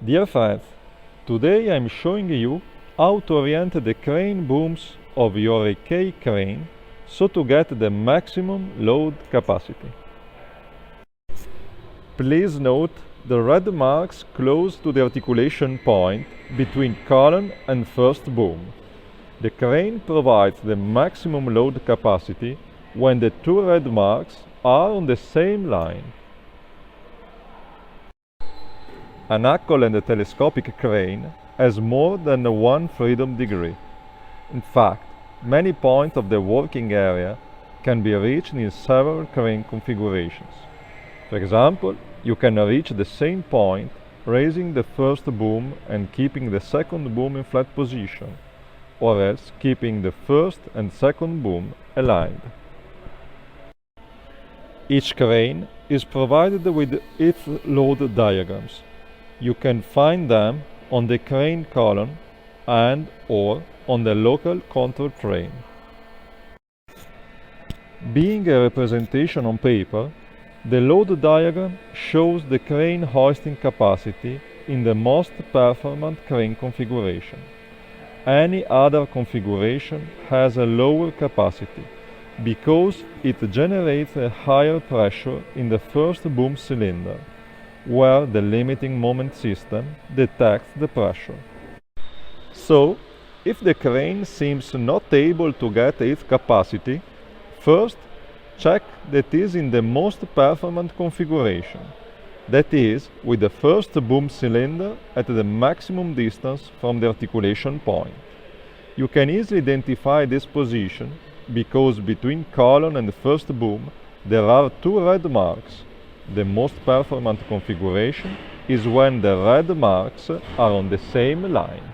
Dear friends, today I am showing you how to orient the crane booms of your IK crane so to get the maximum load capacity. Please note the red marks close to the articulation point between column and first boom. The crane provides the maximum load capacity when the two red marks are on the same line. An axial and a telescopic crane has more than one freedom degree. In fact, many points of the working area can be reached in several crane configurations. For example, you can reach the same point raising the first boom and keeping the second boom in flat position, or else keeping the first and second boom aligned. Each crane is provided with its load diagrams. You can find them on the crane column and/or on the local control frame. Being a representation on paper, the load diagram shows the crane hoisting capacity in the most performant crane configuration. Any other configuration has a lower capacity because it generates a higher pressure in the first boom cylinder, where the limiting moment system detects the pressure. So, if the crane seems not able to get its capacity, first check that it is in the most performant configuration, that is, with the first boom cylinder at the maximum distance from the articulation point. You can easily identify this position because between column and first boom there are two red marks. The most performant configuration is when the red marks are on the same line.